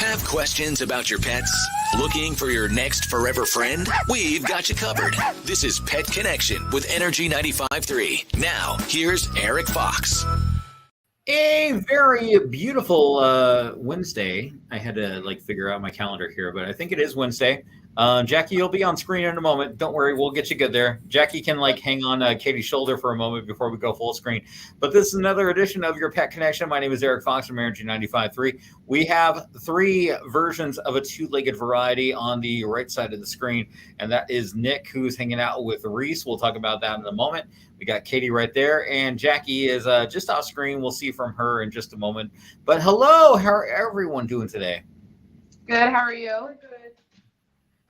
Have questions about your pets? Looking for your next forever friend? We've got you covered. This is Pet Connection with Energy 95.3. Now, here's Erik Fox. A very beautiful Wednesday. I had to figure out my calendar here, but I think it is Wednesday. Jackie, you'll be on screen in a moment. Don't worry, we'll get you good there. Jackie can hang on Katie's shoulder for a moment before we go full screen. But this is another edition of your Pet Connection. My name is Erik Fox from Energy 95.3. We have three versions of a two-legged variety on the right side of the screen, and that is Nick, who's hanging out with Reese. We'll talk about that in a moment. We got Katie right there, and Jackie is just off screen. We'll see from her in just a moment. But hello, how are everyone doing today? Good. How are you? Good.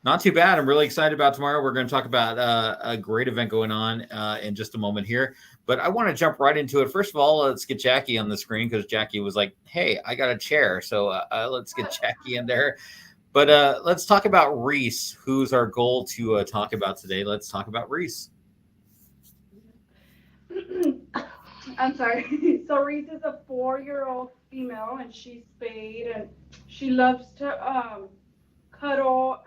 Not too bad. I'm really excited about tomorrow. We're going to talk about a great event going on in just a moment here. But I want to jump right into it. First of all, let's get Jackie on the screen because Jackie was like, hey, I got a chair. So let's get Jackie in there. But let's talk about Reese, who's our goal to talk about today. Let's talk about Reese. I'm sorry. So Reese is a 4-year-old female, and she's spayed, and she loves to cuddle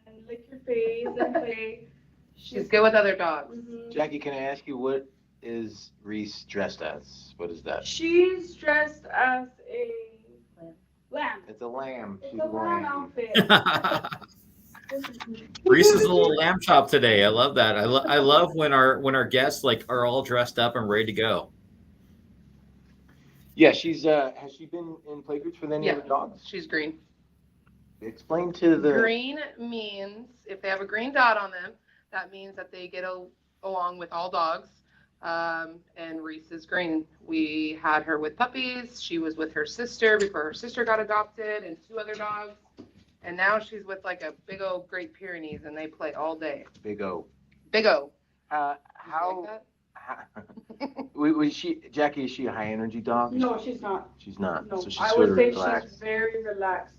and lick your face and play. She's good with other dogs. Mm-hmm. Jackie, can I ask you, what is Reese dressed as? What is that? She's dressed as a lamb. It's a lamb. It's a lamb outfit. Reese's a little lamb chop today. I love that. I love when our guests are all dressed up and ready to go. Yeah, she's has she been in playgroups with any other dogs? She's green. Explain to the green means if they have a green dot on them, that means that they get along with all dogs. And Reese is green. We had her with puppies. She was with her sister before her sister got adopted, and 2 other dogs. And now she's with a big old Great Pyrenees, and they play all day. Big O. Big O. Jackie, is she a high energy dog? No, she's not. She's not. No, so she's I sort would of say relaxed. she's very relaxed.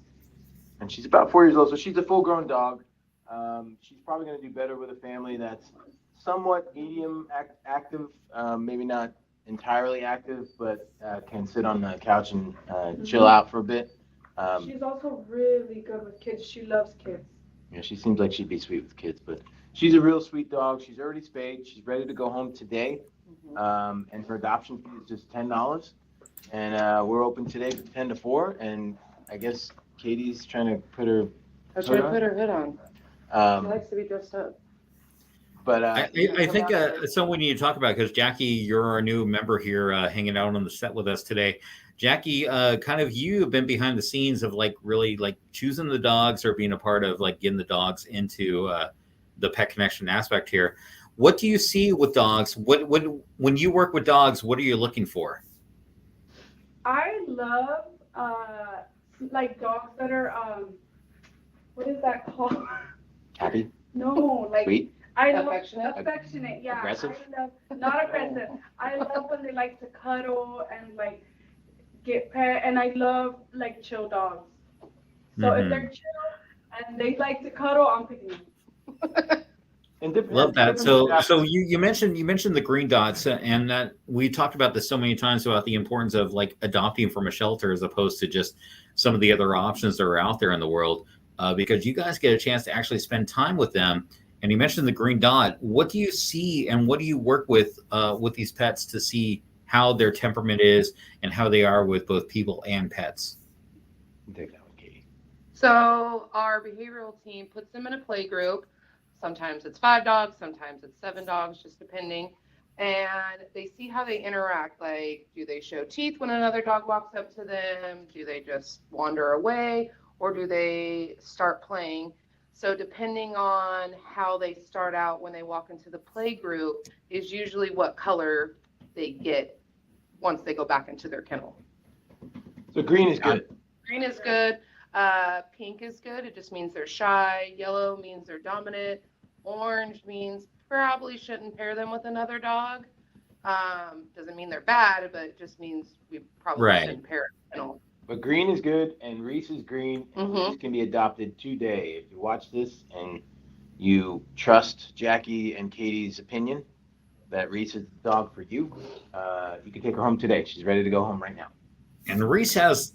And she's about 4 years old, so she's a full-grown dog. She's probably going to do better with a family that's somewhat medium active, maybe not entirely active, but can sit on the couch and chill out for a bit. She's also really good with kids. She loves kids. Yeah, she seems like she'd be sweet with kids, but she's a real sweet dog. She's already spayed. She's ready to go home today. And her adoption fee is just $10. And we're open today from 10 to 4. And I guess Katie's trying to put her hood on. She likes to be dressed up. But I think something we need to talk about, because Jackie, you're our new member here hanging out on the set with us today. Jackie, you have been behind the scenes of really choosing the dogs or being a part of getting the dogs into the Pet Connection aspect here. What do you see with dogs? When you work with dogs, what are you looking for? I love dogs that are what is that called? Happy? No, Sweet? I love Affectionate, yeah. Aggressive? I love, not aggressive. I love when they like to cuddle and get pet, and I love chill dogs. So if they're chill and they like to cuddle, I'm picking them. Love that. So you mentioned the green dots, and that we talked about this so many times about the importance of adopting from a shelter as opposed to just some of the other options that are out there in the world, because you guys get a chance to actually spend time with them. And you mentioned the green dot. What do you see, and what do you work with these pets to see how their temperament is and how they are with both people and pets? Take that one, Katie. So our behavioral team puts them in a play group. Sometimes it's 5 dogs, sometimes it's 7 dogs, just depending. And they see how they interact. Do they show teeth when another dog walks up to them? Do they just wander away? Or do they start playing? So depending on how they start out when they walk into the play group is usually what color they get once they go back into their kennel. So green is good. Green is good. Pink is good. It just means they're shy. Yellow means they're dominant. Orange means probably shouldn't pair them with another dog. Doesn't mean they're bad, but it just means we probably shouldn't pair a kennel. But green is good, and Reese is green, and Reese can be adopted today. If you watch this and you trust Jackie and Katie's opinion that Reese is the dog for you, you can take her home today. She's ready to go home right now. And Reese has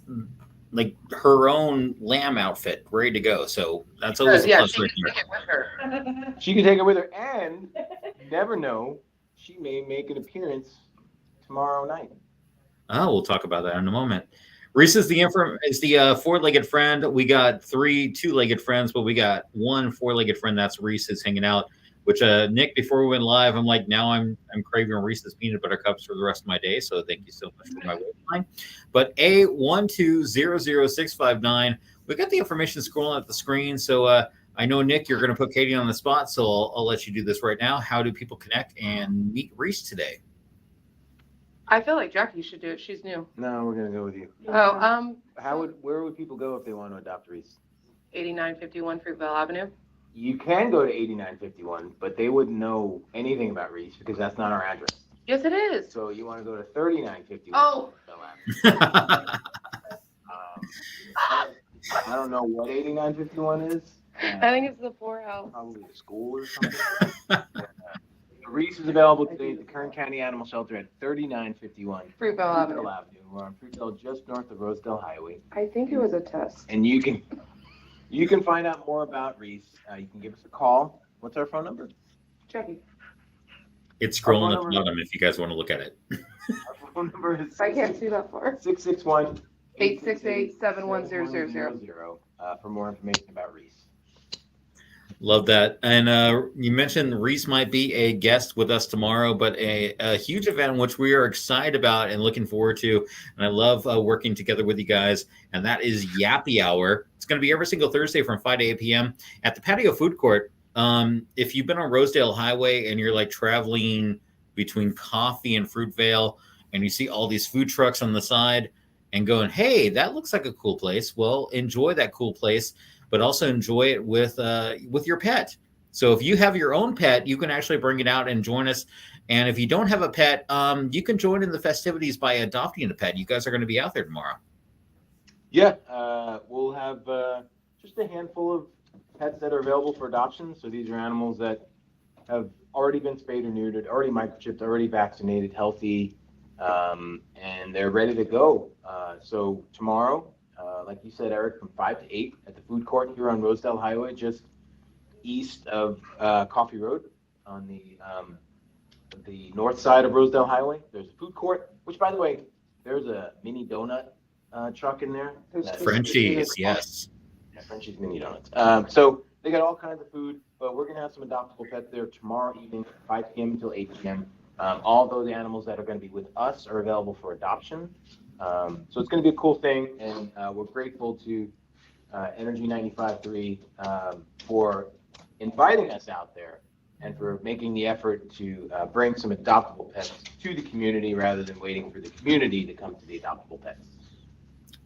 like her own lamb outfit ready to go. So that's always a Yeah, plus she right can there. take it with her. She can take it with her, and you never know, she may make an appearance tomorrow night. Oh, we'll talk about that in a moment. Reese is the four-legged friend. We got 3 two-legged friends, but we got 1 four-legged friend. That's Reese is hanging out. Which Nick, before we went live, I'm like, now I'm craving Reese's peanut butter cups for the rest of my day. So thank you so much for my waistline. But A1200659, we got the information scrolling at the screen. So I know Nick, you're going to put Katie on the spot, so I'll let you do this right now. How do people connect and meet Reese today? I feel like Jackie should do it. She's new. No, we're gonna go with you. Oh, Where would people go if they want to adopt Reese? 8951 Fruitvale Avenue. You can go to 8951, but they wouldn't know anything about Reese because that's not our address. Yes, it is. So you want to go to 3951. Oh. I don't know what 8951 is. I think it's the poorhouse. Probably a school or something. Reese is available today at the Kern County Animal Shelter at 3951 Fruitvale Avenue. We're on Fruitvale, just north of Rosedale Highway. I think it was a test. And you can find out more about Reese. You can give us a call. What's our phone number? Jackie. It's scrolling at the bottom if you guys want to look at it. Our phone number is I can't see that far. 661 868-71000. For more information about Reese. Love that. And you mentioned Reese might be a guest with us tomorrow, but a huge event which we are excited about and looking forward to. And I love working together with you guys. And that is Yappy Hour. It's going to be every single Thursday from 5 to 8 p.m. at the Patio Food Court. If you've been on Rosedale Highway and you're like traveling between Coffee and Fruitvale and you see all these food trucks on the side and going, hey, that looks like a cool place. Well, enjoy that cool place, but also enjoy it with your pet. So if you have your own pet, you can actually bring it out and join us. And if you don't have a pet, you can join in the festivities by adopting a pet. You guys are going to be out there tomorrow. Yeah, we'll have just a handful of pets that are available for adoption. So these are animals that have already been spayed or neutered, already microchipped, already vaccinated, healthy, and they're ready to go. So tomorrow, like you said, Eric, from 5 to 8 at the food court here on Rosedale Highway, just east of Coffee Road on the north side of Rosedale Highway. There's a food court, which, by the way, there's a mini donut truck in there. Frenchies, yes. Yeah, Frenchies mini donuts. So they got all kinds of food, but we're going to have some adoptable pets there tomorrow evening, 5 p.m. until 8 p.m. All those animals that are going to be with us are available for adoption. So it's going to be a cool thing, and we're grateful to Energy 95.3 for inviting us out there and for making the effort to bring some adoptable pets to the community rather than waiting for the community to come to the adoptable pets.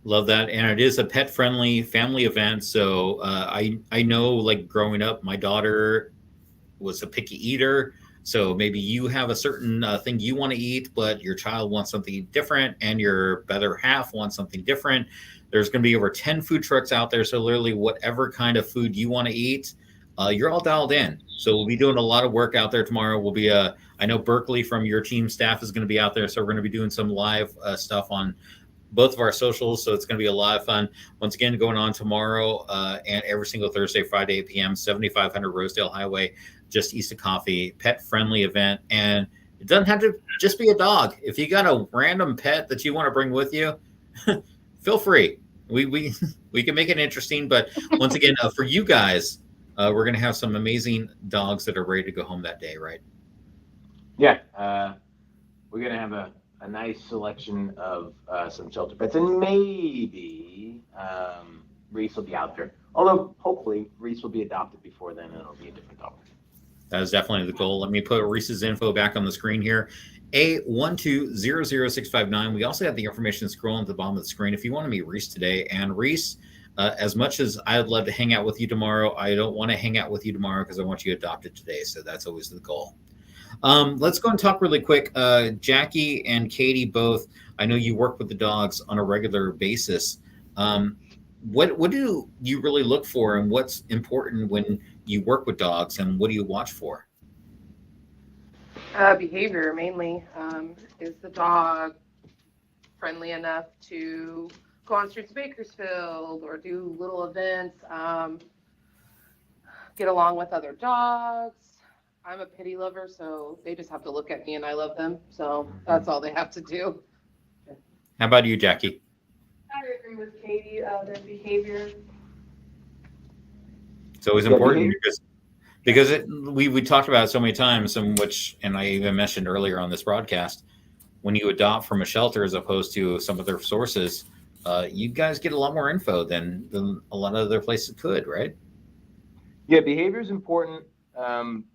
Love that. And it is a pet-friendly family event. So I know, like, growing up, my daughter was a picky eater. So maybe you have a certain thing you want to eat, but your child wants something different and your better half wants something different. There's going to be over 10 food trucks out there. So literally whatever kind of food you want to eat, you're all dialed in. So we'll be doing a lot of work out there tomorrow. We'll be, I know Berkeley from your team staff is going to be out there. So we're going to be doing some live stuff on both of our socials. So it's going to be a lot of fun. Once again, going on tomorrow and every single Thursday, Friday, 8 p.m., 7500 Rosedale Highway, just east of Coffee, pet-friendly event. And it doesn't have to just be a dog. If you got a random pet that you want to bring with you, feel free. We can make it interesting. But once again, for you guys, we're going to have some amazing dogs that are ready to go home that day, right? Yeah. We're going to have a nice selection of some shelter pets. And maybe Reese will be out there. Although, hopefully, Reese will be adopted before then and it'll be a different dog. That is definitely the goal. Let me put Reese's info back on the screen here. A1200659. We also have the information scrolling at the bottom of the screen if you want to meet Reese today. And Reese, as much as I'd love to hang out with you tomorrow, I don't want to hang out with you tomorrow because I want you adopted today. So that's always the goal. Let's go and talk really quick. Jackie and Katie both, I know you work with the dogs on a regular basis. What do you really look for and what's important when you work with dogs and what do you watch for? Behavior mainly. Is the dog friendly enough to go on streets of Bakersfield or do little events, get along with other dogs. I'm a kitty lover, so they just have to look at me and I love them. So that's all they have to do. How about you, Jackie? I agree with Katie, their behavior. It's always important because we talked about it so many times, and I even mentioned earlier on this broadcast, when you adopt from a shelter as opposed to some other sources, you guys get a lot more info than a lot of other places could, right? Yeah, behavior is important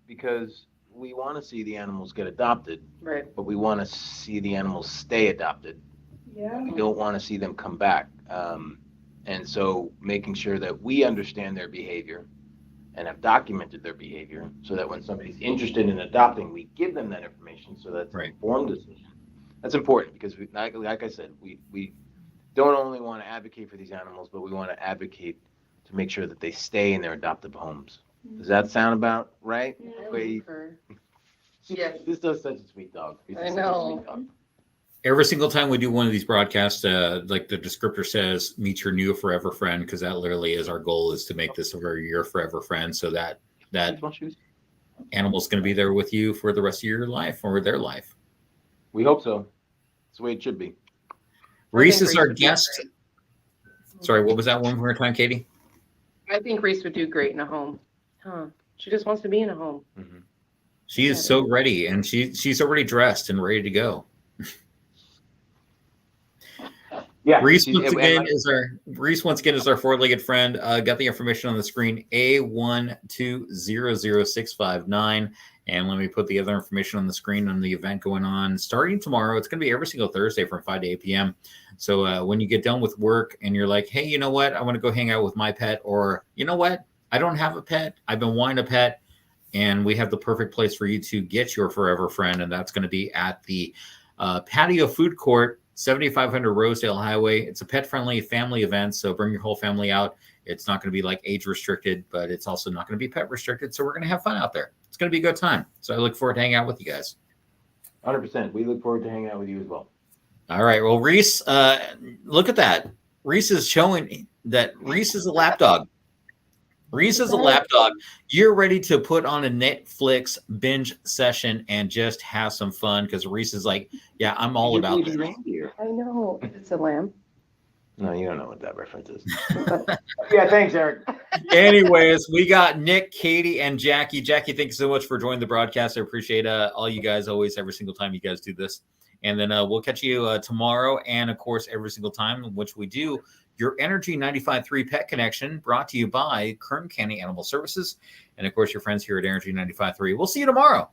because we want to see the animals get adopted, Right. but we want to see the animals stay adopted. Yeah. We don't want to see them come back. And so making sure that we understand their behavior and have documented their behavior so that when somebody's interested in adopting, we give them that information so that's an informed decision. That's important because, like I said, we don't only want to advocate for these animals, but we want to advocate to make sure that they stay in their adoptive homes. Does that sound about right? Yes. This does such a sweet dog. I know. Every single time we do one of these broadcasts, like the descriptor says, meet your new forever friend, because that literally is our goal, is to make this your forever friend, so that animal's going to be there with you for the rest of your life or their life. We hope so. That's the way it should be. Reese is our guest. Sorry, what was that one more time, Katie? I think Reese would do great in a home. She just wants to be in a home. Mm-hmm. She is so ready, and she's already dressed and ready to go. Yeah, Reese once again is our four-legged friend. Got the information on the screen, A1200659. And let me put the other information on the screen on the event going on starting tomorrow. It's going to be every single Thursday from 5 to 8 p.m. So when you get done with work and you're like, hey, you know what? I want to go hang out with my pet, or you know what? I don't have a pet. I've been wanting a pet. And we have the perfect place for you to get your forever friend. And that's going to be at the Patio Food Court, 7500 Rosedale Highway. It's a pet-friendly family event, so bring your whole family out. It's not going to be like age restricted, but it's also not going to be pet restricted. So we're going to have fun out there. It's going to be a good time. So I look forward to hanging out with you guys. 100%. We look forward to hanging out with you as well. All right. Well, Reese, look at that. Reese is showing that Reese is a lap dog. Reese is a lap dog. You're ready to put on a Netflix binge session and just have some fun, because Reese is like, yeah, I'm all about this. Reindeer. I know. It's a lamb. No, you don't know what that reference is. Yeah, thanks, Eric. Anyways, we got Nick, Katie, and Jackie. Jackie, thank you so much for joining the broadcast. I appreciate all you guys always, every single time you guys do this. And then we'll catch you tomorrow, and of course, every single time in which we do your Energy 95.3 Pet Connection, brought to you by Kern County Animal Services. And of course, your friends here at Energy 95.3. We'll see you tomorrow.